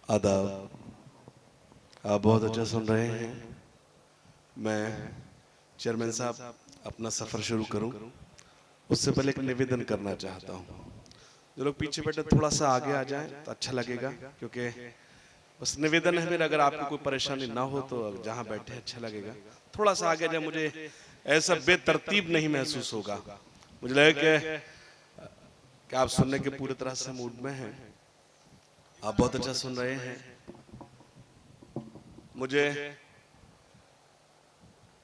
आदाब। आप बहुत अच्छा सुन रहे हैं। मैं चेयरमैन साहब अपना सफ़र शुरू करूं उससे पहले एक निवेदन करना चाहता हूं। जो लोग पीछे बैठे थोड़ा सा आगे आ जाएं तो अच्छा लगेगा, क्योंकि बस निवेदन है मेरा, अगर आपको कोई परेशानी ना हो तो जहां बैठे अच्छा लगेगा। थोड़ा सा आगे जाए, मुझे ऐसा बेतरतीब नहीं महसूस होगा। मुझे लगे कि आप सुनने के पूरी तरह से मूड में हैं, आप बहुत अच्छा सुन रहे हैं। मुझे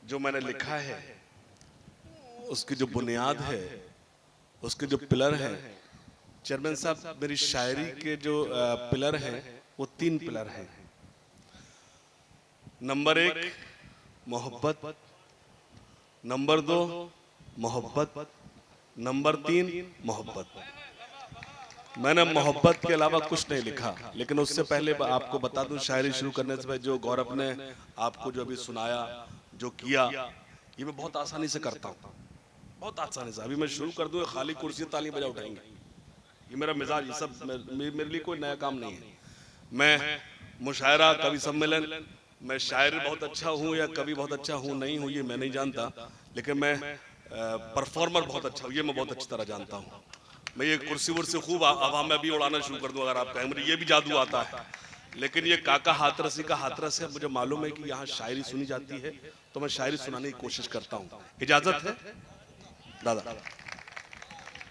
जो मैंने लिखा है उसकी जो बुनियाद है, उसके जो पिलर हैं, चेयरमैन साहब मेरी शायरी के जो पिलर हैं वो 3 पिलर हैं। नंबर 1 मोहब्बत, नंबर 2 मोहब्बत, नंबर 3 मोहब्बत। मैंने मोहब्बत के अलावा कुछ नहीं लिखा, लेकिन उससे पहले आपको बता दूं, शायरी शुरू करने से पहले जो गौरव ने आपको जो अभी सुनाया, जो किया, ये मैं बहुत आसानी से करता हूँ, बहुत आसानी से। अभी मैं शुरू कर दूं, खाली कुर्सी ताली बजा उठाएंगे, ये मेरा मिजाज, ये सब मेरे लिए कोई नया काम नहीं है। मैं मुशायरा, कवि सम्मेलन, मैं शायर बहुत अच्छा हूँ या कवि बहुत अच्छा हूँ नहीं हूँ ये मैं नहीं जानता, लेकिन मैं परफॉर्मर बहुत अच्छा हूँ ये मैं बहुत अच्छी तरह जानता हूँ। मैं ये कुर्सी वुर्सी खूब हवा में भी उड़ाना शुरू कर दूं अगर आप कहें, मुझे ये भी जादू आता है। लेकिन ये काका हाथरसी का हाथरस है, मुझे मालूम है कि यहाँ शायरी सुनी जाती है, तो मैं शायरी सुनाने की कोशिश करता हूँ। इजाजत है दादा?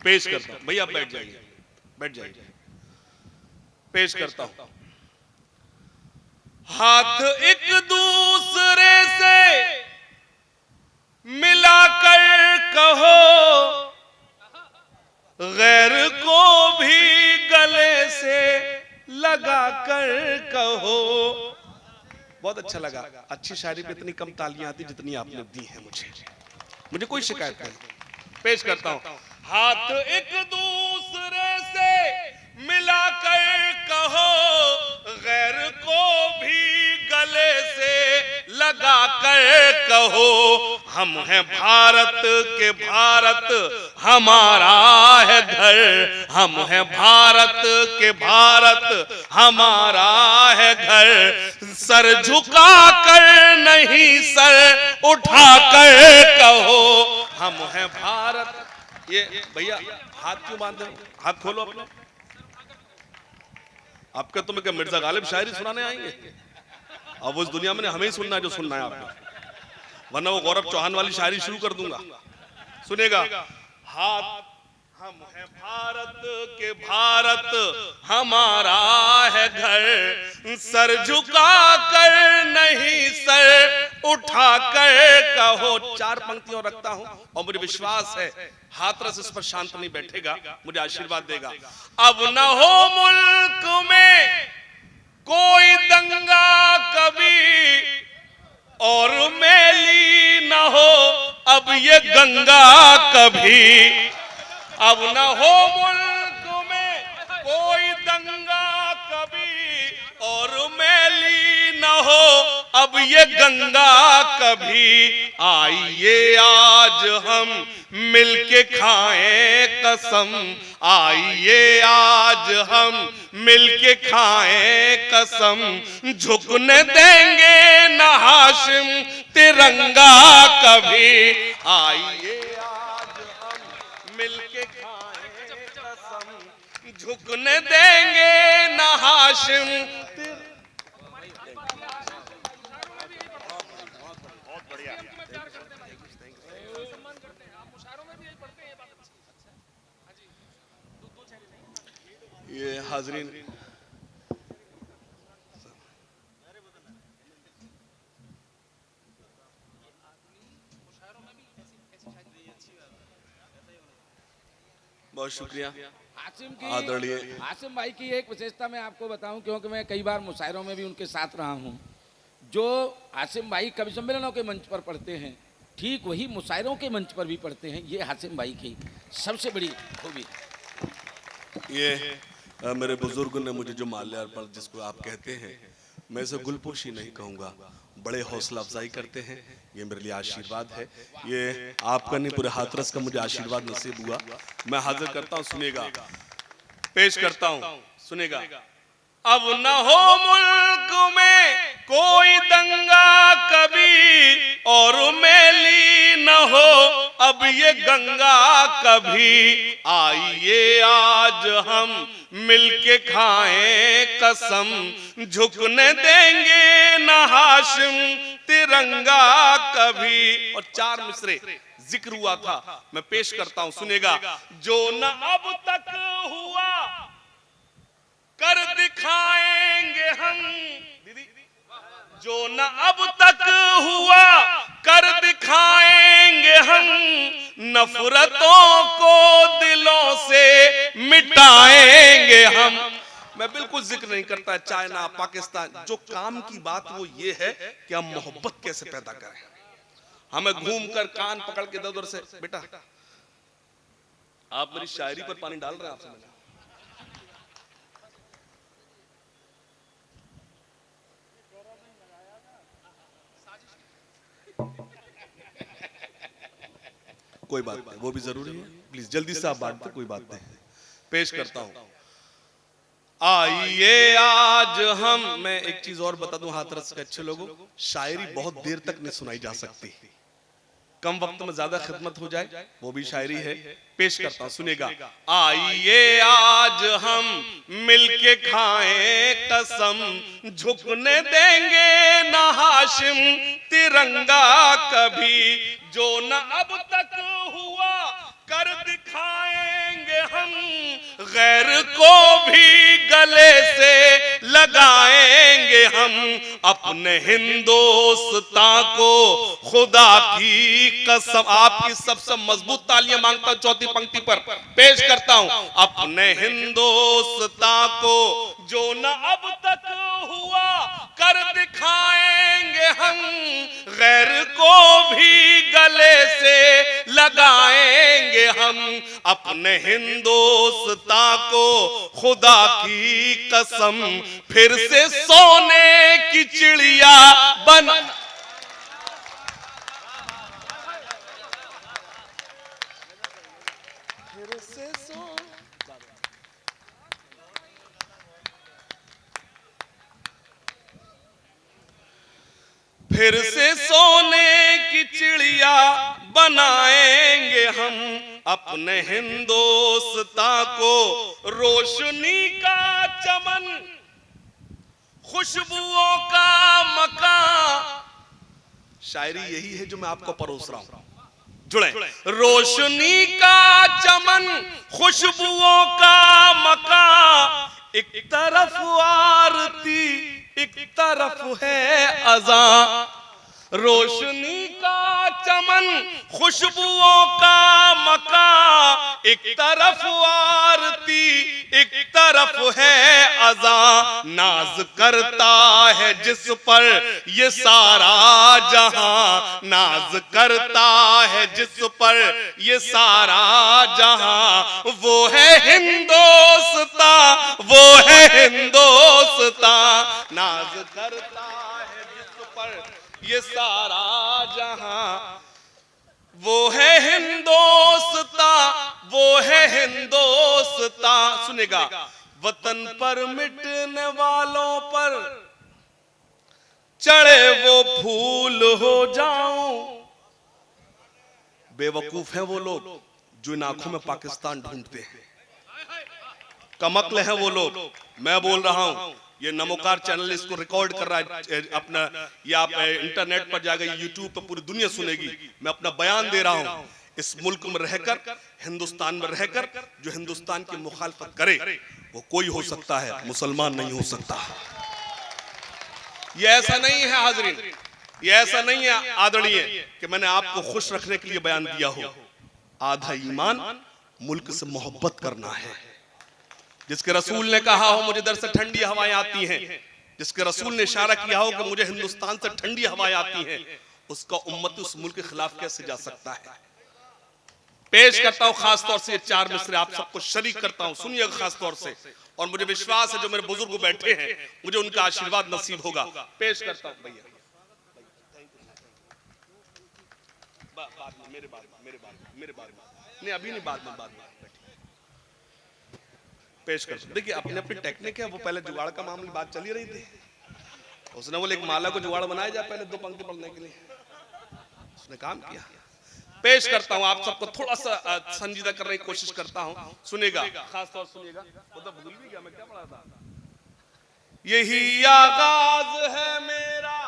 पेश करता हूँ। भैया आप बैठ जाइए, बैठ जाइए। पेश करता हूँ। हाथ एक दूसरे से मिलाकर कहो, गैर को भी गले से लगा कर कहो। बहुत अच्छा लगा। अच्छी शायरी पे इतनी कम तालियां आती जितनी आपने दी हैं मुझे कोई शिकायत नहीं। पेश करता हूं। हाथ एक दूसरे से मिलाकर कहो, गैर को भी गले से लगा कर कहो। हम हैं भारत के भारत हमारा है घर, हम हैं भारत के भारत हमारा है घर। सर झुका कर नहीं सर उठा कर कहो, हम हैं भारत। ये भैया हाथ क्यों बांधे? हाथ खोलो अपने। आपके तुम्हें क्या मिर्जा गालिब शायरी सुनाने आएंगे? अब उस दुनिया में हमें ही सुनना है जो सुनना है आपको, वरना वो गौरव चौहान वाली शायरी शुरू कर दूंगा। सुनेगा। हाथ हम हैं भारत के भारत हमारा है घर, सर झुका कर नहीं सर उठा कर कहो। 4 पंक्तियों रखता हूं और मुझे विश्वास है हाथरस इस पर शांत नहीं बैठेगा, मुझे आशीर्वाद देगा। अब न हो मुल्क में कोई दंगा कभी, और मैली न हो अब ये गंगा कभी। अब न हो मुल्क में कोई दंगा कभी, और मैली न हो अब ये गंगा कभी। आइए आज हम मिलके खाएं कसम, आइए आज हम मिलके खाएं कसम। झुकने देंगे न हाशिम तिरंगा कभी। आइए आज हम मिलके खाएं कसम, झुकने देंगे न हाशिम। ये हाजरीन, बहुत शुक्रिया आदरणीय हाशिम भाई की एक विशेषता मैं आपको बताऊं, क्योंकि मैं कई बार मुशायरों में भी उनके साथ रहा हूं। जो हाशिम भाई कवि सम्मेलनों के मंच पर पढ़ते हैं, ठीक वही मुशायरों के मंच पर भी पढ़ते हैं। ये हाशिम भाई की सबसे बड़ी खूबी। ये मेरे बुजुर्ग ने मुझे जो माल्यार्पण जिसको आप कहते हैं, मैं इसे गुलपोशी नहीं कहूँगा, बड़े हौसला अफजाई करते हैं। ये मेरे लिए आशीर्वाद है, ये आपका नहीं पूरे हाथरस का मुझे आशीर्वाद नसीब हुआ। मैं हाजिर करता हूँ, सुनेगा, पेश करता हूँ, सुनेगा। अब न हो मुल्क में कोई दंगा कभी, और मैली न हो अब ये गंगा कभी। आइए आज हम मिलके खाएं कसम, झुकने देंगे न हाशिम तिरंगा कभी। और 4 मिसरे जिक्र हुआ था, मैं पेश करता हूं, सुनेगा। जो न अब तक हुआ कर दिखाएंगे हम, दीदी, जो न अब तक हुआ कर दिखाएंगे हम, नफरतों को दिलों से मिटाएंगे हम। मैं बिल्कुल जिक्र नहीं करता चाइना पाकिस्तान, जो काम की बात वो ये है कि हम मोहब्बत कैसे पैदा करें। हमें घूमकर कान पकड़ के इधर से, बेटा आप मेरी शायरी पर पानी डाल रहे हैं, आपसे कोई बात नहीं, वो भी जरूरी है, प्लीज जल्दी से आप बांटते, कोई बात नहीं। पेश करता हूं, आइए आज हम, मैं एक चीज और बता दूं हाथरस के अच्छे लोगों, शायरी बहुत देर तक नहीं सुनाई जा सकती, कम वक्त में ज्यादा खिदमत हो जाए, वो भी शायरी है। पेश करता हूं, सुनेगा। आइए आज हम मिलके खाएं कसम, झुकने देंगे ना हाशिम तिरंगा कभी। जो न अब तक हुआ कर दिखाएंगे हम, गैर को भी गले से लगाएंगे हम। अपने हिंदुस्तान को खुदा की कसम, आपकी सबसे मजबूत तालियां मांगता हूं चौथी पंक्ति पर, पेश करता हूं। अपने हिंदुस्तान को जो न अब तक हुआ कर दिखाएंगे हम, गैर को भी गले से लगाएंगे हम। अपने हिंदुस्तान को खुदा की कसम, फिर से सोने की चिड़िया बन, फिर से सोने की चिड़िया बनाएंगे हम। अपने हिंदुस्तान को रोशनी का चमन, खुशबुओं का मकान। शायरी यही है जो मैं आपको परोस रहा हूं, जुड़े। रोशनी का चमन, खुशबुओं का मकान, एक तरफ आरती एक तरफ है अज़ान। रोशनी का चमन, खुशबुओं का मकान, एक तरफ आरती एक तरफ है अज़ान। नाज करता है जिस पर ये सारा जहां, नाज करता है जिस पर ये सारा जहां, वो है हिंदुस्तान, वो है हिंदुस्तान। नाज करता है जिस पर ये सारा जहां, वो है हिंदुस्तान, वो है हिंदुस्तान। सुनेगा। वतन पर मिटने वालों पर चढ़े वो फूल हो जाऊं। बेवकूफ हैं वो लोग जो इन आंखों में पाकिस्तान ढूंढते हैं, कमक्ल हैं वो लोग। मैं बोल रहा हूं, ये नमोकार चैनल इसको रिकॉर्ड कर रहा है अपना, ये आप इंटरनेट पर जाएगा, यूट्यूब पर पूरी दुनिया सुनेगी। मैं अपना बयान दे रहा हूं, इस मुल्क में रहकर, हिंदुस्तान में रहकर जो हिंदुस्तान की मुखालफत करे वो कोई हो सकता है, मुसलमान नहीं हो सकता। ये ऐसा नहीं है हाजरीन, ये ऐसा नहीं है आदरणीय कि मैंने आपको खुश रखने के लिए बयान दिया हो। आधा ईमान मुल्क से मोहब्बत करना है। जिसके रसूल ने कहा हो मुझे दर से ठंडी हवाएं आती हैं, जिसके रसूल ने इशारा किया हो कि मुझे हिंदुस्तान से ठंडी हवाएं आती हैं, उसका उम्मत उस मुल्क के खिलाफ कैसे जा सकता है। पेश करता हूं खास तौर से ये 4 मिसरे आप सबको शरीक करता हूं, सुनिएगा खास तौर से। और मुझे विश्वास है जो मेरे बुजुर्ग बैठे हैं मुझे उनका आशीर्वाद नसीब होगा। पेश करता हूं भैया, मेरे बाद नहीं, अभी नहीं, बाद में पेश कर। देखिए अपने अपनी टेक्निक है, वो पहले जुगाड़ का मामले बात चली रही थी, उसने बोले एक माला को जुगाड़ बनाया जाए पहले 2 पंक्ति पढ़ने के लिए, उसने काम किया। पेश करता हूं, आप सबको थोड़ा सा संजीदा करने की कोशिश करता हूं, सुनेगा, खास तौर सुनिएगा। वो तो भूल भी गया मैं क्या पढ़ा था। यही आगाज है मेरा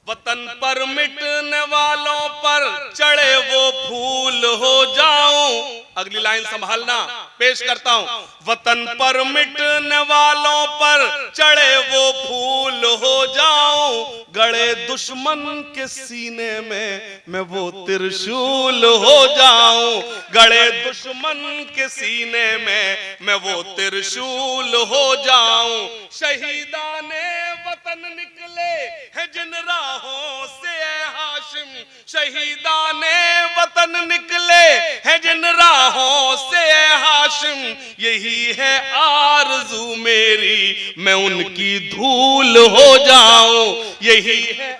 वतन पर मिटने वालों पर चढ़े वो फूल हो जाऊं। अगली लाइन संभालना, पेश करता हूं। वतन पर मिटने वालों पर चढ़े वो फूल हो जाऊं, गड़े दुश्मन के सीने में मैं वो त्रिशूल हो जाऊं, गड़े दुश्मन के सीने में मैं वो त्रिशूल हो जाऊं। शहीदाने वतन निकले हैं जिन राहों से हाशिम, शहीदाने वतन निकले हैं जिन राहों से हाशिम, यही है आरज़ू मेरी मैं उनकी धूल हो जाऊं, यही है।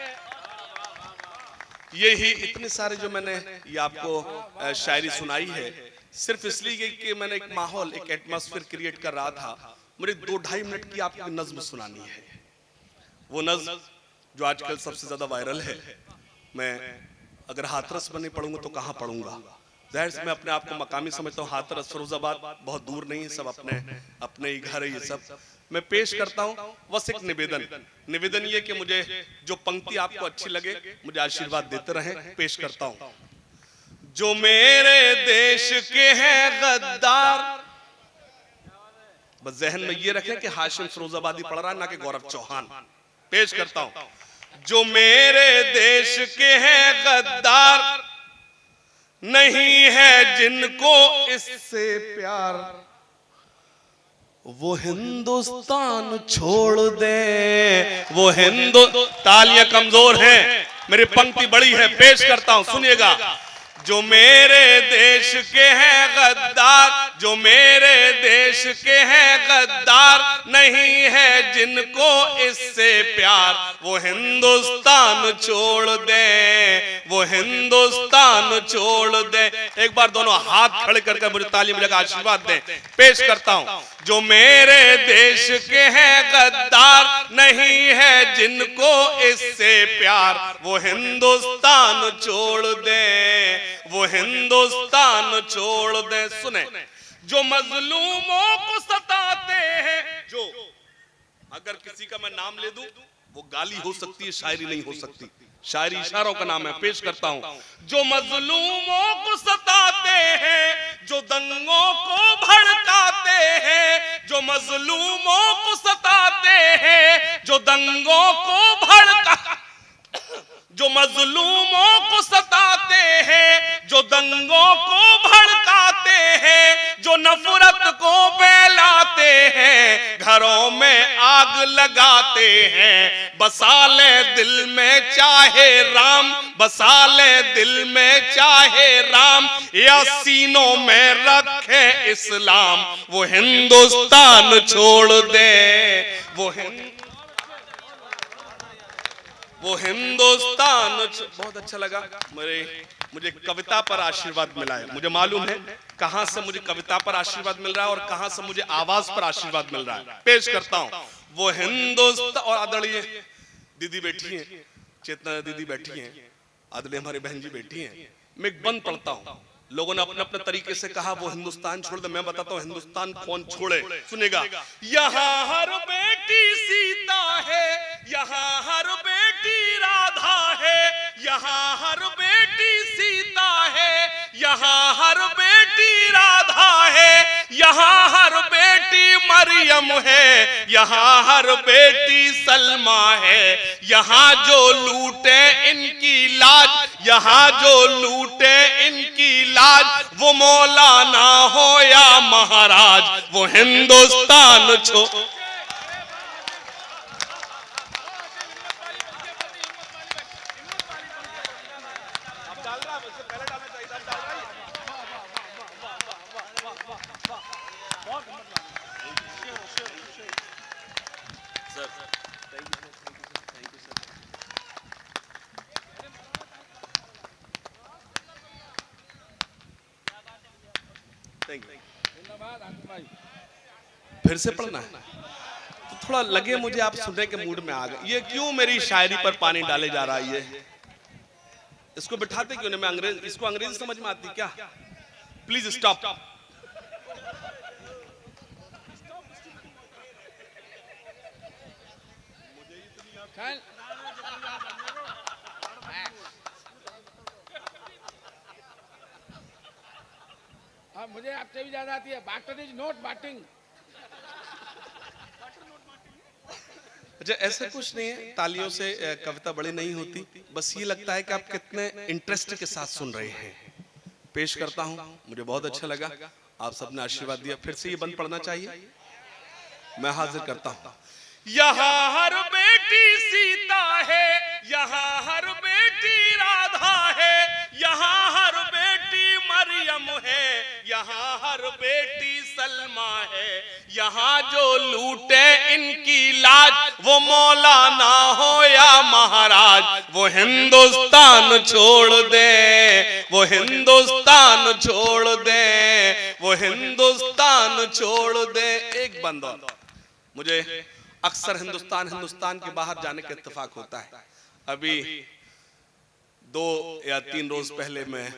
यही इतने सारे जो मैंने ये आपको शायरी सुनाई है सिर्फ इसलिए कि मैंने एक माहौल, एक एटमॉस्फेयर क्रिएट कर रहा था। मुझे 2-2.5 मिनट की आपको नज्म सुनानी है, वो नज्म जो आजकल सबसे ज्यादा वायरल है। मैं अगर हाथरस में नहीं पढ़ूंगा तो कहाँ पढ़ूंगा। जाहिर से मैं अपने आप को मकामी समझता हूँ, हाथरस फिरोजाबाद बहुत दूर नहीं है, सब अपने ही घर है ये सब। मैं पेश करता हूँ बस एक निवेदन ये कि मुझे जो पंक्ति आपको अच्छी लगे मुझे आशीर्वाद देते रहें। पेश करता हूँ। जो मेरे देश के हैं गद्दार, बस जहन में ये रखें कि हाशिम फिरोजाबादी पढ़ रहा है ना कि गौरव चौहान। पेश करता हूं। जो मेरे देश के हैं गद्दार, नहीं है जिनको इससे प्यार, वो हिंदुस्तान छोड़ दे, वो तालियां कमजोर हैं, मेरी पंक्ति बड़ी है। पेश करता हूं, सुनिएगा। जो मेरे देश के हैं गद्दार, जो मेरे देश के हैं गद्दार, नहीं है जिनको इससे प्यार, वो हिंदुस्तान छोड़ दे, वो हिंदुस्तान छोड़ दे। एक बार दोनों हाथ खड़े करके मुझे ताली बजाकर आशीर्वाद दें। पेश करता हूं। जो मेरे देश के हैं गद्दार, नहीं है जिनको इससे प्यार, वो हिंदुस्तान छोड़ दे, वो हिंदुस्तान छोड़ दे। सुने, जो मजलूमों को सताते हैं, जो अगर किसी का मैं नाम ले दूं वो गाली हो सकती है, शायरी नहीं हो सकती, शायरी इशारों का नाम है। पेश करता हूं। जो मजलूमों को सताते हैं, जो दंगों को भड़काते हैं, जो मजलूमों को सताते हैं, जो दंगों को जो मजलूमों को सताते हैं, जो दंगों को भड़काते हैं, जो नफरत को फैलाते हैं, घरों में आग लगाते हैं, बसा ले दिल में चाहे राम, बसा ले दिल में चाहे राम, या सीनों में रखे इस्लाम, वो हिंदुस्तान छोड़ दे, वो हिंदुस्तान। बहुत अच्छा लगा मुझे कविता पर आशीर्वाद मिला है। मुझे मालूम है कहां से मुझे कविता पर आशीर्वाद मिल रहा है और कहां से मुझे आवाज पर आशीर्वाद मिल रहा है। पेश करता हूं। वो हिंदुस्तान। और आदरणीय दीदी बैठी हैं, चेतना दीदी बैठी हैं, आदरणीय हमारी बहन जी बैठी हैं। मैं एक बंद पढ़ता हूं। लोगों ने अपने अपने तरीके से कहा वो हिंदुस्तान छोड़ दे, मैं बताता हूं हिंदुस्तान कौन छोड़े। सुनेगा। यहाँ हर बेटी सीता है, यहाँ हर बेटी राधा है, यहाँ हर बेटी सीता है, यहाँ हर बेटी राधा है, यहाँ हर बेटी मरियम है, यहाँ हर बेटी सलमा है, यहाँ जो लूटे इनकी लाज, यहाँ जो लूटे इनकी लाज, वो मौलाना हो या महाराज, वो हिंदुस्तान छोड़। फिर से पढ़ना है तो थोड़ा लगे मुझे आप सुनने के मूड में आ गए। ये क्यों मेरी शायरी पर पानी डाले जा रहा है? ये इसको बिठाते क्यों नहीं? मैं अंग्रेज, इसको अंग्रेजी समझ में आती क्या? Please stop. हाँ, मुझे आपसे भी ज्यादा आती है। Batter is not batting. अच्छा, ऐसा कुछ नहीं है, तालियों से कविता बड़ी नहीं होती, बस ये लगता है कि आप कितने इंटरेस्ट के साथ सुन रहे हैं। पेश करता हूं, मुझे बहुत अच्छा लगा, आप सबने आशीर्वाद दिया। फिर से ये बंद पढ़ना चाहिए, मैं हाजिर करता हूं। यहाँ हर बेटी सीता है, यहाँ हर बेटी राधा है, यहाँ हर बेटी मरियम है, यहाँ हर बेटी सलमा है। यहाँ जो लूटे इनकी लाज, वो मौलाना हो या महाराज, वो हिंदुस्तान छोड़ दे, वो हिंदुस्तान छोड़ दे, वो हिंदुस्तान छोड़ दे। एक बंद और, मुझे अक्सर हिंदुस्तान के बाहर जाने का इत्तेफाक होता है। अभी 2 या 3 रोज पहले मैं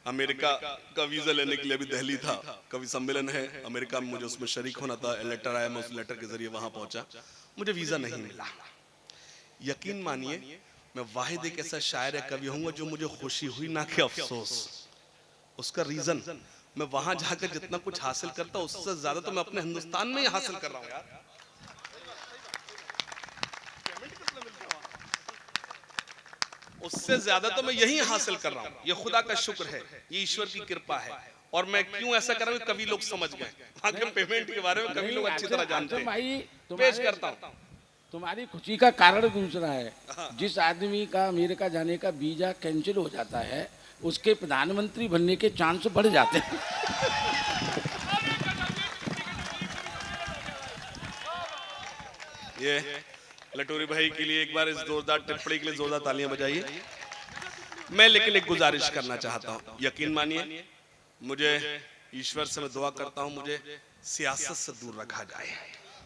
अमेरिका का वीजा लेने के लिए अभी दिल्ली था, कवि सम्मेलन है अमेरिका में, मुझे उसमें शरीक होना था। लेटर आया, मैं उस लेटर के जरिए वहां पहुंचा, मुझे वीजा नहीं मिला। यकीन मानिए, मैं वाहिद एक ऐसा शायर है, कवि हूँ जो मुझे खुशी हुई ना कि अफसोस। उसका रीजन, मैं वहां जाकर जितना कुछ हासिल करता उससे ज्यादा तो मैं अपने हिंदुस्तान में ही हासिल कर रहा हूँ यार। उससे ज्यादा तो मैं यही हासिल कर रहा हूँ। ये खुदा का शुक्र है, ये ईश्वर की कृपा है। और मैं क्यों ऐसा कर रहा हूँ, कभी लोग समझ गए। वहां के पेमेंट के बारे में कभी लोग अच्छी तरह जानते हैं। भाई, पेश करता हूँ। तुम्हारी खुशी का कारण दूसरा है। जिस आदमी का अमेरिका जाने का वीजा कैंसिल हो जाता है, उसके प्रधानमंत्री बनने के चांस बढ़ जाते हैं। ये लटोरी भाई के लिए एक बार इस जोरदार टिप्पणी के लिए जोरदार तालियां बजाइए। मैं लेकिन एक गुजारिश करना चाहता हूं, यकीन मानिए, मुझे ईश्वर से मैं दुआ करता हूं, मुझे सियासत से दूर रखा जाए।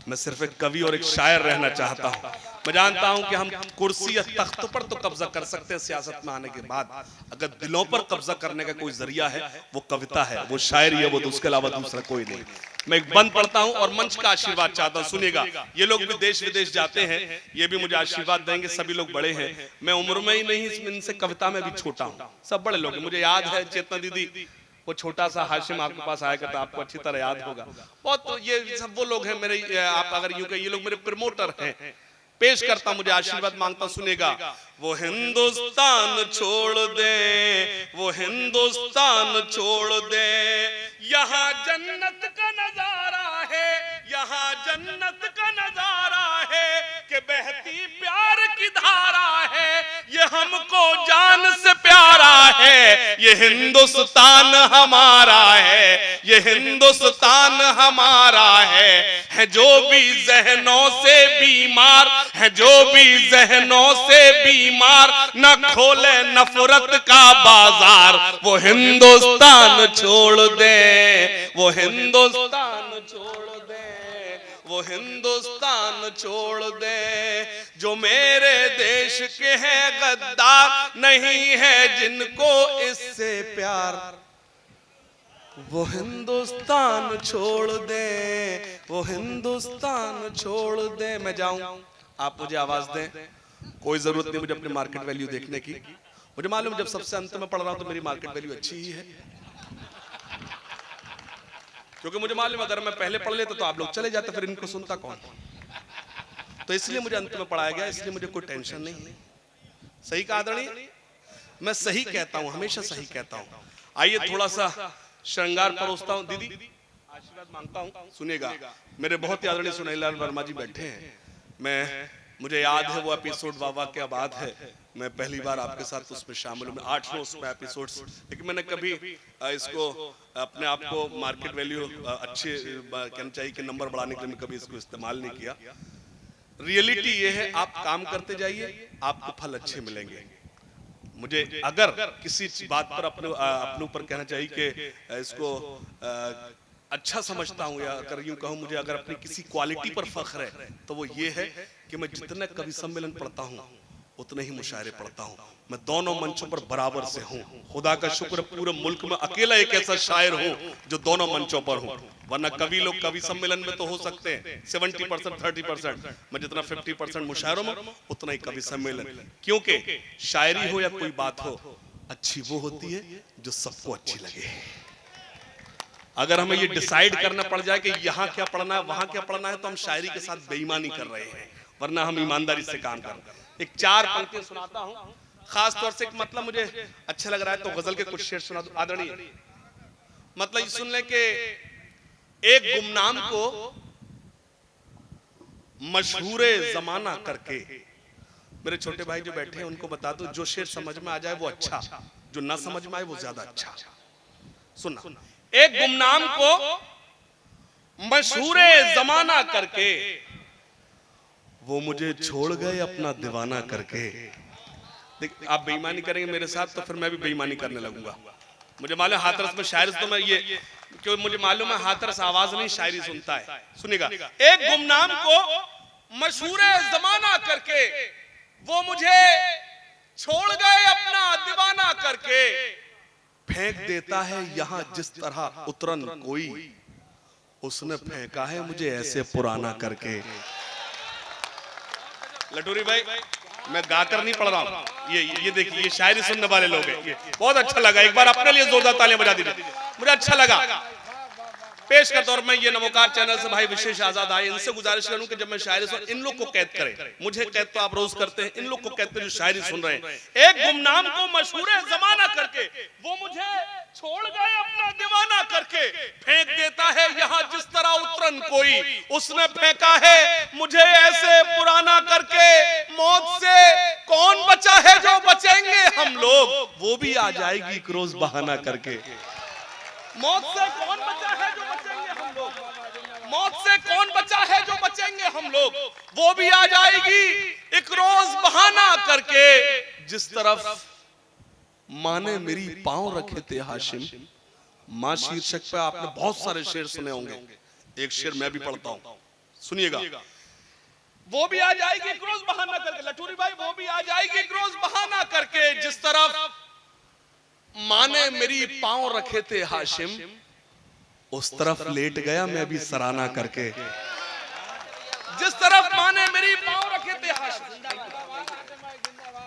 मैं सिर्फ एक कवि और एक शायर रहना चाहता हूं। मैं जानता हूं कि हम कुर्सी या तख्त पर तो कब्जा कर सकते हैं, सियासत में आने के बाद अगर दिलों पर कब्जा करने का कोई जरिया है, वो कविता है, वो शायरी है, वो उसके अलावा दूसरा कोई नहीं। मैं एक बंद पढ़ता हूं और मंच का आशीर्वाद चाहता हूं, सुनिएगा। ये लोग भी देश विदेश जाते हैं, ये भी मुझे आशीर्वाद देंगे। सभी लोग बड़े हैं, मैं उम्र में ही नहीं, इनसे कविता में भी छोटा हूं। सब बड़े लोग हैं। मुझे याद है चेतना दीदी, वो छोटा सा हाशिम आपके पास आया करता, आपको अच्छी तरह याद होगा। बहुत तो ये सब वो लोग हैं मेरे, आप अगर यूं कहें, ये लोग मेरे प्रमोटर हैं। पेश करता मुझे आशीर्वाद मांगता, सुनेगा। वो हिंदुस्तान छोड़ दे, वो हिंदुस्तान छोड़ दे, यहाँ जन्नत का नजारा है, यहाँ जन्नत का नजारा है, कि बहती प्यार की धारा है, ये हमको जान से प्यारा है, ये हिंदुस्तान हमारा है, ये हिंदुस्तान हमारा है जो भी जहनों से बीमार है, जो भी जहनों से बीमार, न खोले नफरत का बाजार, वो हिंदुस्तान छोड़ दे, वो हिंदुस्तान छोड़ दे, वो हिंदुस्तान छोड़ दे। जो मेरे देश के हैं गद्दार, नहीं है जिनको इससे प्यार, वो हिंदुस्तान छोड़ दे, वो हिंदुस्तान छोड़ दे। मैं जाऊं, आप मुझे आवाज दें, कोई जरूरत नहीं मुझे अपनी मार्केट वैल्यू देखने की। मुझे मालूम जब सबसे अंत में पढ़ रहा हूं तो मेरी मार्केट वैल्यू अच्छी ही है, क्योंकि मुझे मालूम अगर मैं पहले पढ़ लेता तो आप लोग चले जाते, फिर इनको सुनता कौन। तो इसलिए मुझे अंत में पढ़ाया गया, इसलिए मुझे कोई टेंशन नहीं। सही कहा आदरणीय, मैं सही कहता हूं, हमेशा सही कहता हूं। आइए थोड़ा सा श्रृंगार परोसता हूं। दीदी आशीर्वाद मांगता हूं, सुनेगा। मेरे बहुत ही आदरणीय सुनीलाल वर्मा जी बैठे हैं। मुझे याद है वो एपिसोड वाह क्या बात है, मैं पहली बार आपके साथ उसमें शामिल हूँ। 8-9 उसमें एपिसोड्स, लेकिन मैंने कभी इसको अपने आप को मार्केट वैल्यू अच्छे कहना चाहिए कि नंबर बढ़ाने के लिए कभी इसको इस्तेमाल नहीं किया। रियलिटी ये है, आप काम करते जाइए, आपको फल अच्छे मिलेंगे। मुझे अगर किसी बात पर अपने ऊपर कहना चाहिए कि इसको अच्छा समझता हूं, या अगर यूं कहूं मुझे अगर अपनी किसी क्वालिटी पर फख्र है तो वो ये है कि मैं जितने कवि सम्मेलन पढ़ता हूं उतने ही मुशायरे पढ़ता हूं। मैं दोनों मंचों पर बराबर से हूं। खुदा का शुक्र पूरे मुल्क में अकेला एक ऐसा शायर हूं जो दोनों मंचों पर हूं। वरना कवि लोग कवि सम्मेलन में तो हो सकते हैं 70% 30%, मैं जितना 50% मुशायरों में उतना ही कवि सम्मेलन। क्योंकि शायरी हो या कोई बात हो, अच्छी वो होती है जो सबको अच्छी लगे। अगर हमें ये डिसाइड करना पड़ जाए कि यहाँ क्या पढ़ना है वहां क्या पढ़ना है, तो हम शायरी के साथ बेईमानी कर रहे हैं। वरना हम ईमानदारी से काम कर रहे हैं। एक 4 पंक्तियां सुनाता हूं, खास तौर से एक मतलब मुझे अच्छा लग रहा है तो गजल के कुछ शेर सुना दो। आदरणीय मतलब ये सुन ले कि एक गुमनाम को मशहूरे जमाना करके, मेरे छोटे भाई जो बैठे हैं उनको बता दो, जो शेर समझ में आ जाए वो अच्छा, जो ना समझ में आए वो ज्यादा अच्छा। सुनना, एक गुमनाम को मशहूरे जमाना करके, वो मुझे छोड़ गए अपना दीवाना करके। देख, आप बेईमानी करेंगे मेरे साथ तो फिर मैं भी बेईमानी करने लगूंगा। मुझे मालूम हाथरस में शायरी तो मैं ये, क्योंकि मुझे मालूम है हाथरस आवाज नहीं शायरी सुनता है। सुनिएगा, एक गुमनाम को मशहूरे जमाना करके, वो मुझे छोड़ गए अपना दीवाना करके, फेंक देता है यहाँ जिस तरह उतरन कोई, उसने फेंका है मुझे ऐसे पुराना करके। लटूरी भाई, मैं गाकर नहीं पढ़ रहा हूं, ये देखिए, ये शायरी सुनने वाले लोग हैं। ये बहुत अच्छा लगा, एक बार अपने लिए जोरदार तालियां बजा दीजिए, मुझे अच्छा लगा। पेश का तौर में ये नवोकार चैनल से भाई विशेष आजाद आए, इनसे गुजारिश करूं कि जब मैं शायरी सुन, इन लोग को कैद करें। मुझे कैद तो आप रोज करते हैं, इन लोग को कैद करें जो शायरी सुन रहे हैं। एक गुमनाम को मशहूरे जमाना करके, वो मुझे छोड़ गए अपना दीवाना करके, फेंक देता है यहाँ जिस तरह उतरन कोई, उसने फेंका है मुझे ऐसे पुराना करके। मौत से कौन बचा है जो बचेंगे हम लोग, वो भी आ जाएगी एक रोज बहाना करके। मौत से कौन बचा है जो बचेंगे हम लोग, मौत से कौन बचा है जो बचेंगे हम लोग, वो भी आ जाएगी एक रोज बहाना करके। जिस तरफ माँ ने मेरी पांव रखे थे हाशिम, माँ शीर्षक पे आपने बहुत सारे शेर सुने होंगे, एक शेर मैं भी पढ़ता हूं, सुनिएगा। वो भी आ जाएगी एक रोज बहाना करके, लटूरी भाई, वो भी आ जाएगी एक रोज बहाना करके। जिस तरफ माँ ने मेरी पांव रखे थे हाशिम, उस तरफ लेट गया मैं भी सराहना करके। जिस तरफ माँ ने मेरी पांव रखे थे हाशिम,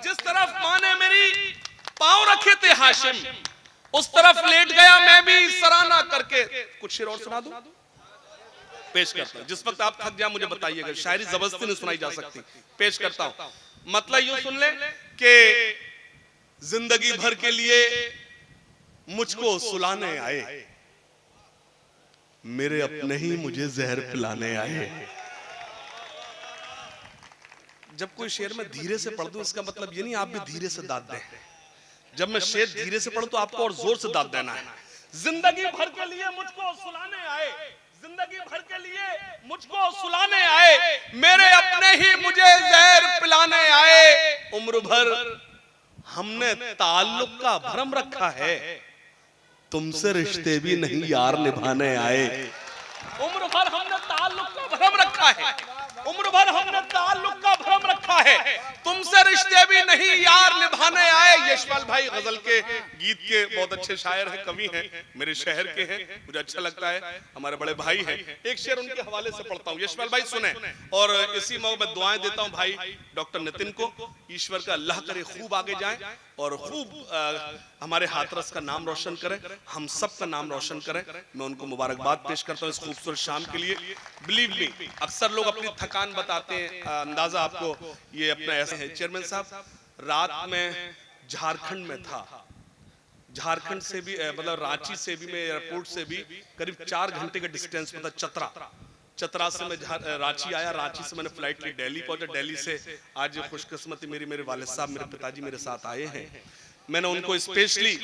जिस तरफ माँ ने मेरी पांव रखे थे हाशिम, उस तरफ लेट गया मैं भी सराहना करके। कुछ शेर और सुना दूं, पेश करता हूं। जिस वक्त आप थक जाए मुझे बताइएगा, शायरी जबरदस्ती नहीं सुनाई जा सकती। पेश करता हूं, मतलब यूं सुन ले कि जिंदगी भर के लिए मुझको सुलाने आए, मेरे अपने ही मुझे जहर पिलाने आए। जब कोई शेर में धीरे से पढ़ दूं, इसका मतलब ये नहीं आप भी धीरे से दाद दें। जब मैं शेर धीरे से पढ़ूं तो आपको और जोर से दाद देना है। जिंदगी भर के लिए मुझको सुलाने आए, जिंदगी भर के लिए मुझको सुलाने आए, मेरे अपने ही मुझे जहर पिलाने आए। उम्र भर हमने ताल्लुक का भरम रखा है, तुमसे रिश्ते भी नहीं यार निभाने आए। उम्र भर हमने ताल्लुक का भरम रखा है, उम्र भर हमने ताल्लुक का भरम रखा है, तुमसे रिश्ते भी नहीं यार निभाने आए। यशपाल भाई गजल के गीत के बहुत अच्छे शायर हैं, कवि हैं, मेरे शहर के हैं, मुझे अच्छा लगता है, हमारे बड़े भाई हैं। एक शेर उनके हवाले से पढ़ता हूँ, यशपाल भाई सुने। और इसी मौके में दुआएं देता हूँ भाई डॉक्टर नितिन को, ईश्वर का अल्लाह करे खूब आगे जाएं और खूब हमारे हाथरस का नाम रोशन करें, हम सब का नाम रोशन करें। मैं उनको मुबारकबाद पेश करता हूँ इस खूबसूरत शाम के लिए। बिलीव मी, अक्सर लोग अपनी थकान बताते हैं, अंदाजा आपको ये अपना ऐसे है। चेयरमैन साहब, रात में झारखंड में था, झारखंड से भी मतलब रांची से भी, मैं एयरपोर्ट से भी करीब 4 घंटे का डिस्टेंस में था। चतरा से मैं रांची आया, रांची से मैंने फ्लाइट ली, दिल्ली पहुंचा, दिल्ली से आज खुशकिस्मती मेरे वालिद साहब, मेरे पिताजी मेरे साथ आए हैं। मैंने उनको स्पेशली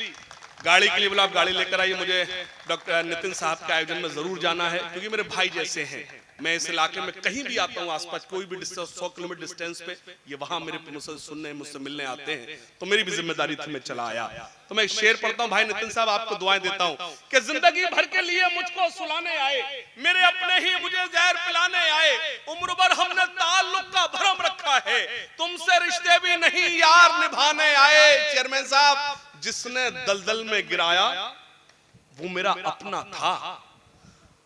गाड़ी के लिए बोला आप गाड़ी लेकर आइए, मुझे डॉक्टर नितिन साहब के आयोजन में जरूर जाना है, क्योंकि मेरे भाई जैसे हैं। मैं इस इलाके में कहीं भी आता हूँ, आसपास कोई भी डिस्टेंस 100 किलोमीटर डिस्टेंस पे, ये वहां मेरे मुझसे सुनने मुझसे मिलने आते हैं, तो मेरी भी जिम्मेदारी थी, मैं चला आया। तो मैं एक शेर पढ़ता हूँ, भाई नितिन साहब आपको दुआएं देता हूँ कि जिंदगी भर के लिए मुझको सुलाने आए, मेरे अपने ही मुझे जहर पिलाने आए, उम्र भर हमने ताल्लुक का भरम रखा है, तुमसे रिश्ते भी नहीं यार निभाने आए। चेयरमैन साहब, जिसने दलदल में गिराया वो मेरा अपना था,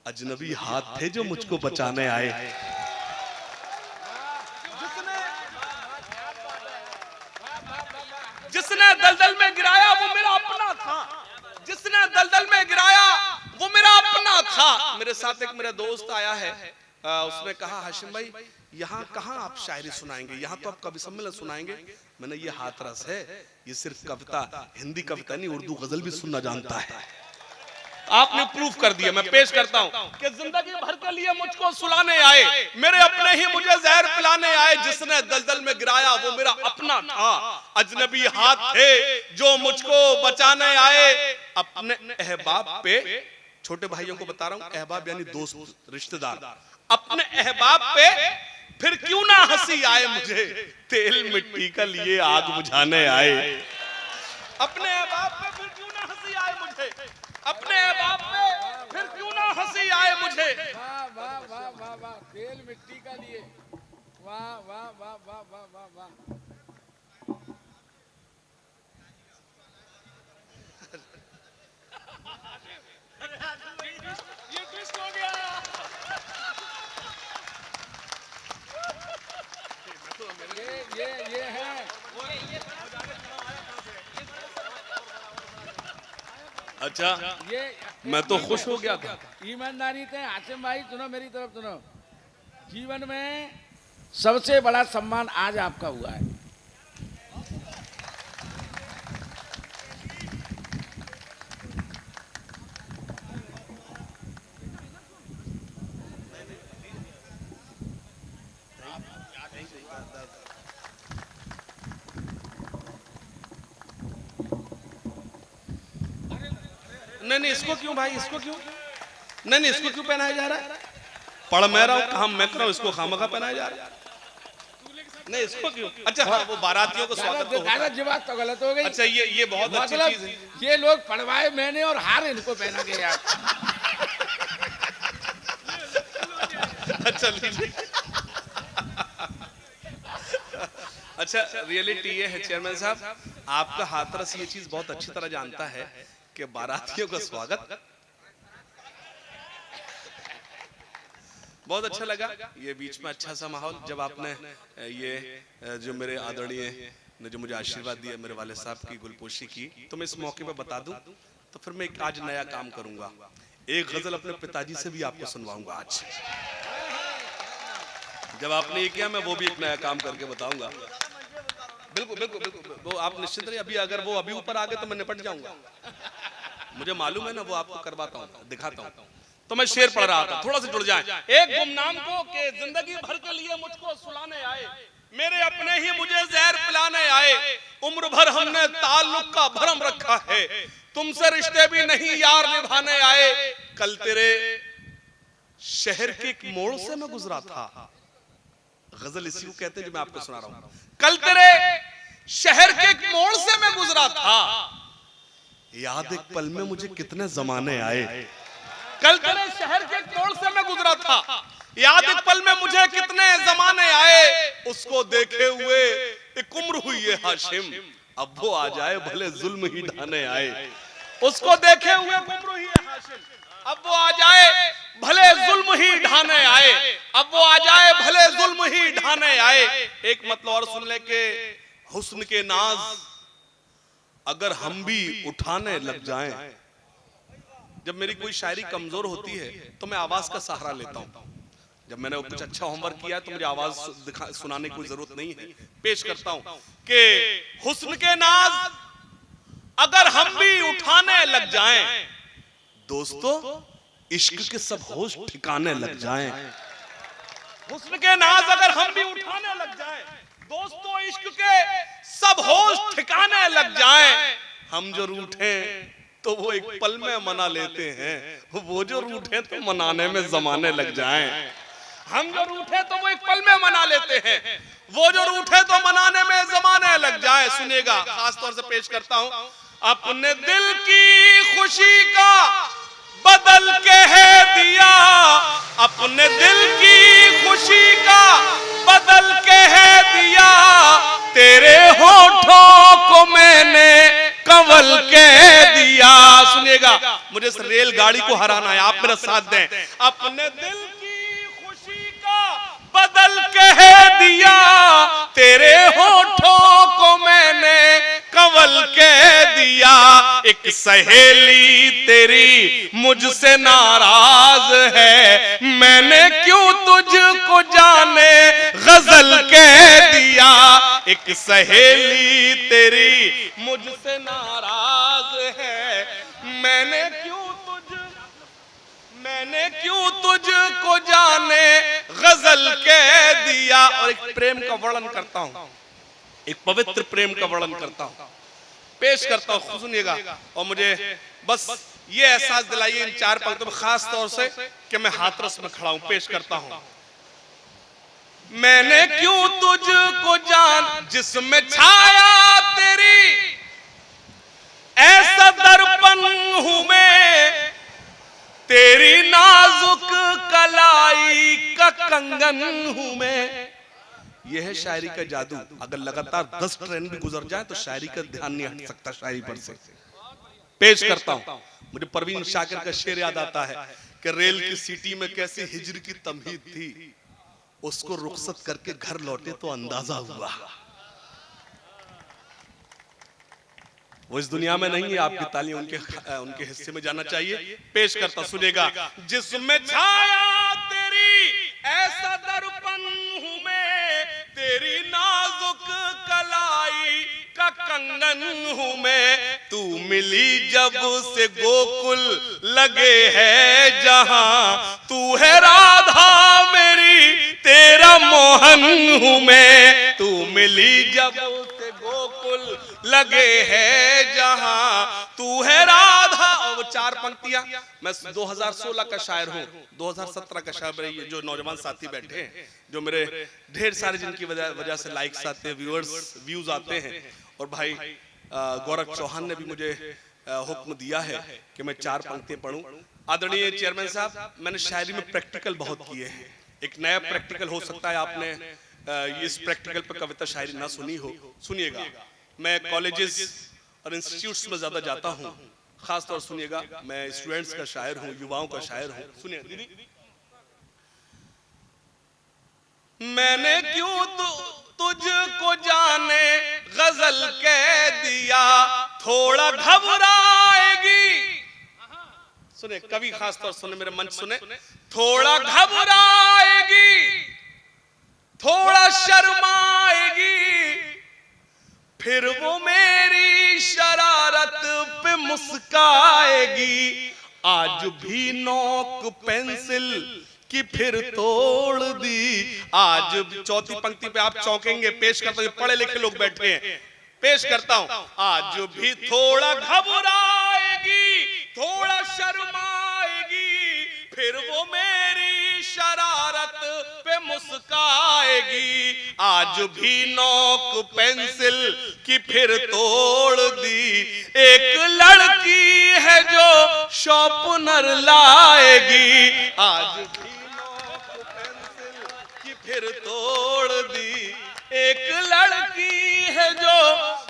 अजनबी हाथ थे जो मुझको बचाने आए। जिसने दलदल में गिराया वो मेरा अपना था, जिसने दलदल में गिराया वो मेरा अपना था। मेरे साथ एक मेरा दोस्त आया है, उसने कहा हाशिम भाई यहाँ कहाँ आप शायरी सुनाएंगे, यहाँ तो आप कवि सम्मेलन सुनाएंगे। मैंने ये हाथरस है, ये सिर्फ कविता, हिंदी कविता नहीं, उर्दू गजल भी सुनना जानता है। आपने प्रूफ कर दिया, मैं पेश करता हूं कि जिंदगी भर के लिए मुझको सुलाने आए, मेरे अपने ही मुझे जहर पिलाने आए, जिसने दलदल में गिराया वो मेरा अपना था, अजनबी हाथ थे जो मुझको बचाने आए। अपने अहबाब पे, छोटे भाइयों को बता रहा हूं, अहबाब यानी दोस्त रिश्तेदार, अपने अहबाब पे फिर क्यों ना हंसी आए मुझे, तेल मिट्टी का लिए आग बुझाने आए। अपने अहबाब पे फिर क्यों ना हंसी आए मुझे, अपने अहबाब पे फिर क्यों ना हंसी आए मुझे। वाह वाह वाह वाह वाह, तेल मिट्टी का लिए, वाह वाह वाह वाह वाह वाह वाह। ये ट्विस्ट हो गया। ये है। अच्छा, ये मैं तो खुश हो गया था। ईमानदारी से हाशिम भाई सुनो, मेरी तरफ सुनो, जीवन में सबसे बड़ा सम्मान आज आपका हुआ है। नहीं, इसको क्यों भाई, इसको क्यों, नहीं इसको क्यों पहनाया जा रहा है, पढ़ मैं रहा हूँ, काम मैं कर रहा हूँ, इसको खामखा पहनाया जा रहा है, नहीं इसको क्यों। अच्छा हाँ, वो बारातियों को स्वागत तो होता है। बात तो गलत हो गई। अच्छा ये बहुत अच्छी मतलब चीज है। ये लोग पढ़वाए मैंने और हार इनको पहना के यार। अच्छा अच्छा, रियलिटी ये है चेयरमैन साहब, आपका हाथरस ये चीज बहुत अच्छी तरह जानता है कि बारातियों का स्वागत बहुत अच्छा लगा। ये बीच में अच्छा सा माहौल, जब आपने ये जो मेरे आदरणीय ने जो मुझे आशीर्वाद दिया, मेरे वाले साहब की गुलपोशी की, तो मैं इस मौके पे बता दूं, तो फिर मैं एक आज नया काम करूंगा, एक गजल अपने पिताजी से भी आपको सुनवाऊंगा आज। जब आपने ये किया मैं वो भी एक नया काम करके बताऊंगा। बिल्कुल बिल्कुल बिल्कुल, वो आप निश्चित रहिए, अभी अगर वो अभी ऊपर आ गए तो मैं निपट जाऊंगा, मुझे मालूम है ना, वो आपको करवाता हूँ, दिखाता हूँ। तो मैं शेर पढ़ रहा था, थोड़ा सा जुड़ जाए। एक गुमनाम को के जिंदगी भर के लिए मुझको सुलाने आए, मेरे अपने ही मुझे जहर पिलाने आए, उम्र भर हमने ताल्लुक का भरम रखा है, तुमसे रिश्ते भी नहीं यार निभाने आए। कल तेरे शहर के एक मोड़ से मैं गुजरा था, गजल इसी को कहते हैं जो मैं आपको सुना रहा हूं। कल तेरे शहर के एक मोड़ से मैं गुजरा था, याद एक पल में मुझे कितने जमाने आए। कल तेरे शहर के एक मोड़ से मैं गुजरा था, याद एक पल में मुझे कितने जमाने आए, उसको देखे हुए एक उम्र हुई है हाशिम, अब वो आ जाए भले जुल्म ही ढाने आए। उसको देखे हुए उम्र हुई है हाशिम, अब वो आ जाए भले जुल्म ही ढाने आए, अब वो आ जाए भले जुल्म ही ढाने आए। एक मतलब और सुन ले के हुस्न के नाज अगर हम भी उठाने लग जाएं। जब मेरी कोई शायरी कमजोर होती है तो मैं आवाज का सहारा लेता हूं। जब मैंने कुछ अच्छा होमवर्क किया है तो मुझे आवाज सुनाने की कोई जरूरत नहीं है, पेश करता हूं कि हुस्न के नाज अगर हम भी उठाने लग जाएं, दोस्तों इश्क के सब होश ठिकाने लग जाएं। हुस्न के नाज अगर हम भी उठाने लग जाएं, दोस्तों इश्क के सब होश ठिकाने लग जाएं। हम जो रूठे तो वो एक पल में मना लेते हैं, वो जो रूठे तो मनाने में जमाने लग जाएं। हम जो रूठे तो वो एक पल में मना लेते हैं, वो जो रूठे तो मनाने में जमाने लग जाए। सुनिएगा, खास तौर से पेश करता हूं, अपने दिल की खुशी का बदल के है दिया, अपने दिल की खुशी का बदल के है दिया, तेरे होठों को मैंने कंवल के दिया। सुनिएगा, मुझे इस रेलगाड़ी को हराना है, आप मेरा साथ दें। अपने दिल की खुशी का बदल के है दिया, तेरे होठों को मैंने कंवल के दिया। एक सहेली तेरी मुझसे नाराज है, मैंने क्यों तुझको जाने गजल कह दिया। एक सहेली तेरी मुझसे नाराज है, मैंने क्यों तुझको जाने गजल कह दिया। और एक प्रेम का वर्णन करता हूं, एक पवित्र प्रेम का वर्णन करता हूं, पेश करता हूं, सुनिएगा। और मुझे बस ये एहसास दिलाइए इन 4 पंक्तियों में, खास तौर से कि मैं हाथरस में खड़ा हूं। पेश करता हूं, मैंने क्यों तुझको जान जिसमें छाया तेरी, ऐसा दर्पण हूं मैं, तेरी नाजुक कलाई का कंगन हूं मैं। यह है शायरी का जादू। अगर लगातार 10 ट्रेन भी गुजर जाए तो शायरी का ध्यान नहीं हट सकता शायरी पर से। पेश करता हूं, मुझे परवीन शाकिर का शेर याद आता है कि रेल की सीटी में कैसी हिजर की तमहीद थी, उसको रुखसत करके घर लौटे तो अंदाजा हुआ। वो इस दुनिया में नहीं है, आपकी ताली उनके हिस्से में जाना चाहिए। पेश करता, सुनेगा, जिसमें छाया तेरी ऐसा दर्पण हूं मैं, तेरी नाजुक कलाई का कंगन हूं मैं, तू मिली जब से गोकुल लगे है जहां, तू है राधा मेरी तेरा मोहन हूं मैं, तू मिली जब से गोकुल लगे है जहां, तू है राधा। और वो 4 पंक्तियां, मैं 2016 का शायर हूं, 2017 का शायर। ये जो नौजवान साथी बैठे हैं, जो मेरे ढेर सारे जिनकी वजह से लाइक्स आते हैं, व्यूज आते हैं, और भाई गौरव चौहान ने भी मुझे हुक्म दिया है कि मैं 4 पंक्तियां पढ़ूं। आदरणीय चेयरमैन साहब, मैंने शायरी में प्रैक्टिकल बहुत किए हैं। एक नया प्रैक्टिकल हो सकता है आपने इस प्रैक्टिकल पर कविता शायरी ना सुनी हो। सुनिएगा, मैं कॉलेजेस और इंस्टीट्यूट्स में ज्यादा जाता हूं, खास तौर सुनिएगा, मैं स्टूडेंट्स का शायर हूं, युवाओं का शायर हूं। सुनिए दीदी, मैंने क्यों तुझको जाने गजल कह दिया, थोड़ा घबराएगी। सुने कवि, खास तौर सुने, मेरे मंच सुने, थोड़ा घबराएगी, थोड़ा शर्माएगी, फिर वो मेरी शरारत पे मुस्काएगी। आज भी नोक पेंसिल की फिर तोड़ दी। आज 4थी पंक्ति पे आप चौंकेंगे। पेश करता हूं, पढ़े लिखे लोग बैठे हैं, पेश करता हूं, आज भी थोड़ा घबराएगी, थोड़ा शर्माएगी, फिर वो मेरी शरारत पे मुस्काएगी। आज भी नोक पेंसिल की फिर तोड़ दी। एक लड़की है जो शॉर्पनर लाएगी। आज भी नोक पेंसिल की फिर तोड़ दी। एक लड़की है जो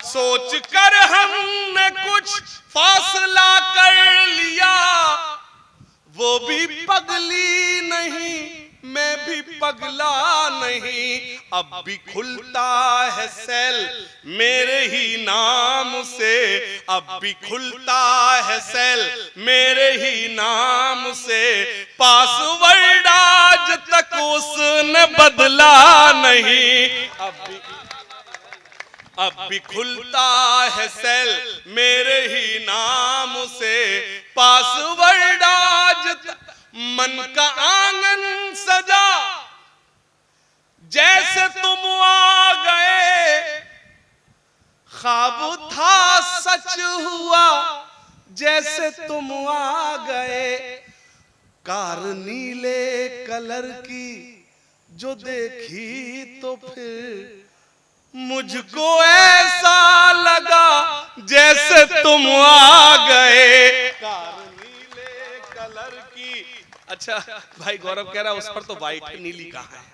सोच कर हमने कुछ फासला कर लिया, वो भी पगली नहीं, मैं भी पगला नहीं। अब भी खुलता है सेल मेरे ही नाम से, अब भी खुलता है सेल मेरे ही नाम से। पासवर्ड आज तक उसने बदला नहीं। अब भी खुलता है सेल मेरे ही नाम से। पासवर्ड आज तक मन का आंगन सजा, जैसे तुम आ गए। ख्वाब था सच हुआ जैसे तुम आ गए, कार नीले कलर की जो देखी तो फिर मुझको ऐसा लगा जैसे तुम आ गए, कार नीले कलर की। अच्छा भाई गौरव कह रहा उस पर तो वाइट है, नीली कहाँ है?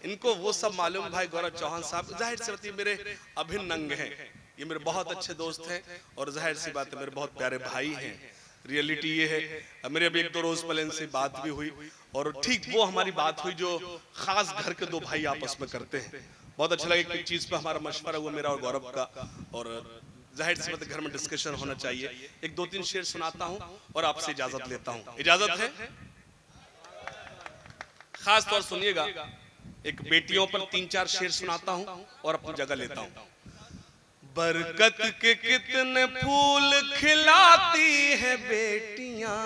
इनको वो सब मालूम। भाई गौरव चौहान साहब जाहिर सी बात मेरे अभिन्न अंग हैं, ये मेरे बहुत अच्छे दोस्त हैं और जाहिर सी बात है मेरे बहुत प्यारे भाई हैं। रियलिटी ये है, मेरे अभी 1-2 रोज पहले इनसे बात भी हुई और ठीक वो हमारी बात हुई जो खास घर के दो भाई आपस में करते हैं। बहुत अच्छा लगा, एक चीज पे हमारा मशवरा हुआ मेरा और गौरव का, और जाहिर सी बात घर में डिस्कशन होना चाहिए। एक 2-3 शेर सुनाता हूँ और आपसे इजाजत लेता हूँ, इजाजत है? खास तौर सुनिएगा, एक बेटियों पर 3-4 शेर सुनाता हूँ और अपनी जगह लेता हूँ। बरकत के कितने फूल खिलाती है बेटियां,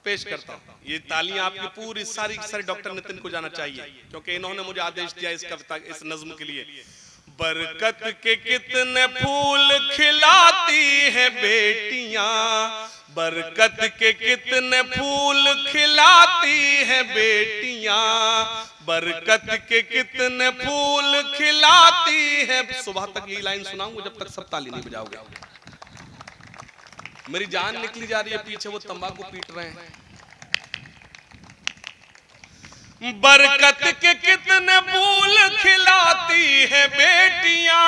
पेश करता हूँ। ये तालियां आपकी पूरी सारी डॉक्टर नितिन को जाना चाहिए क्योंकि इन्होंने मुझे आदेश दिया इस कविता इस नज्म के लिए। बरकत के कितने फूल खिलाती है बेटियां, बरकत के कितने फूल खिलाती है बेटियां, बरकत के कितने फूल खिलाती है। सुबह तक यही लाइन सुनाऊंगा जब तक सब ताली नहीं बजाओगे। मेरी जान निकली जा रही है, पीछे वो तंबाकू पीट रहे हैं। बरकत के कितने फूल खिलाती है बेटियां,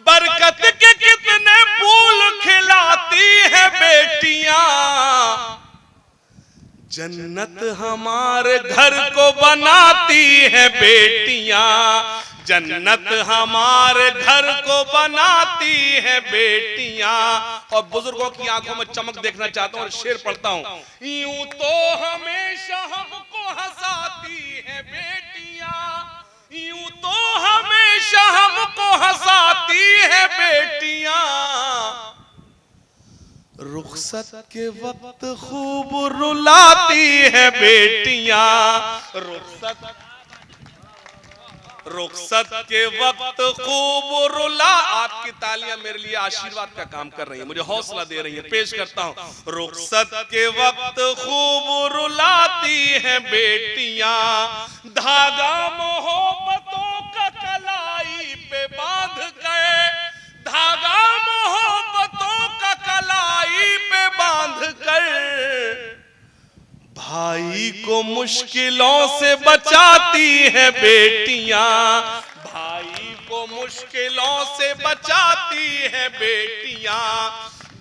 बरकत के कितने फूल खिलाती है बेटियां, जन्नत हमारे घर को बनाती है बेटियां, जन्नत हमारे घर को बनाती है बेटियां। और बुजुर्गों की आंखों में चमक देखना चाहता हूं और शेर पढ़ता हूं। यूं तो हमेशा हमको हंसाती है बेटियां, यूं तो हमेशा हमको हंसाती है बेटियां, रुखसत के वक्त खूब रुलाती है बेटियां, रुखसत के वक्त खूब रुला। आपकी तालियां मेरे लिए आशीर्वाद का काम कर रही हैं, मुझे हौसला दे रही हैं। पेश करता हूं। रुखसत के वक्त खूब रुलाती है बेटियां, धागा मोहब्बतों का कलाई पे बांध गए, धागा मोहब्बतों का कलाई पे बांध कर भाई को मुश्किलों से बचाती है बेटियां, भाई को मुश्किलों से बचाती है बेटियां,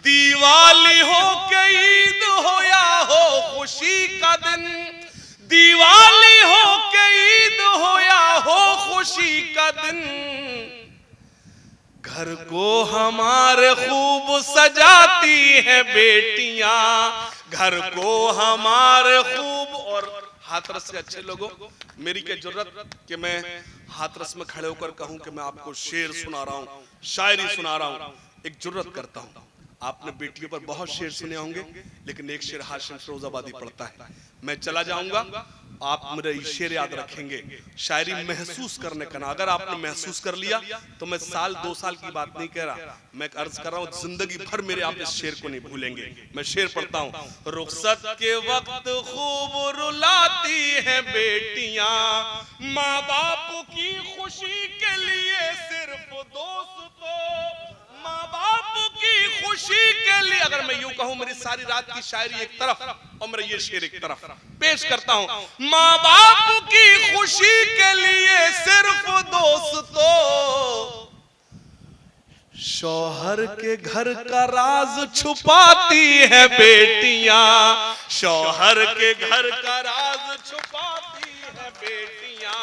दिवाली हो के ईद हो या हो खुशी का दिन, दिवाली हो के ईद हो या हो खुशी का दिन, घर को हमारे खूब सजाती है बेटियां, घर को हमारे खूब। और हाथरस से अच्छे लोगों, मेरी क्या जरूरत कि मैं हाथरस में खड़े होकर कहूं कि मैं आपको शेर सुना रहा हूं, शायरी सुना रहा हूं। एक जरूरत करता हूं। आपने बेटियों पर बहुत शेर सुने होंगे, लेकिन एक शेर हाशिम फिरोजाबादी पढ़ता है। मैं चला जाऊंगा, आप मेरे शेर याद रखेंगे। शायरी महसूस करने का ना, अगर आपने महसूस कर लिया तो मैं 1-2 साल की बात नहीं कह रहा, मैं अर्ज कर रहा हूं जिंदगी भर मेरे आप इस शेर को नहीं भूलेंगे। मैं शेर पढ़ता हूं। रुखसत के वक्त खूब रुलाती है बेटियां, माँ बाप की खुशी के लिए सिर्फ दोस्तों, माँ बाप की खुशी के लिए। अगर मैं यूं कहूं मेरी सारी रात की शायरी एक तरफ और मेरा ये शेर एक तरफ, पेश करता हूं। माँ बाप की खुशी के लिए सिर्फ दोस्तों, शौहर के घर का राज छुपाती है बेटियां, शौहर के घर का राज छुपाती है बेटियां,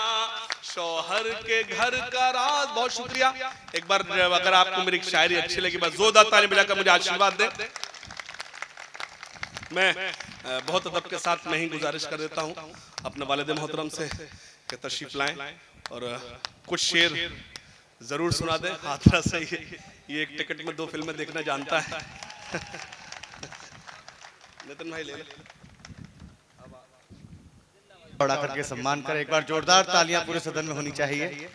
शौहर के घर का राज। बहुत शुक्रिया। एक बार अगर आपको मेरी शायरी अच्छी लगी बस जोरदार ताली बजाकर मुझे आशीर्वाद दें। मैं बहुत अदब के साथ मैं ही गुजारिश कर देता हूं अपने वालिद मोहतरम से कि तशरीफ लाएं और कुछ शेर जरूर सुना दें। हाथरस से ये एक टिकट में 2 फिल्में देखना जानता है। नितिन भाई ले ले। बड़ा करके सम्मान करें। एक बार जोरदार तालियां पूरे सदन में होनी चाहिए।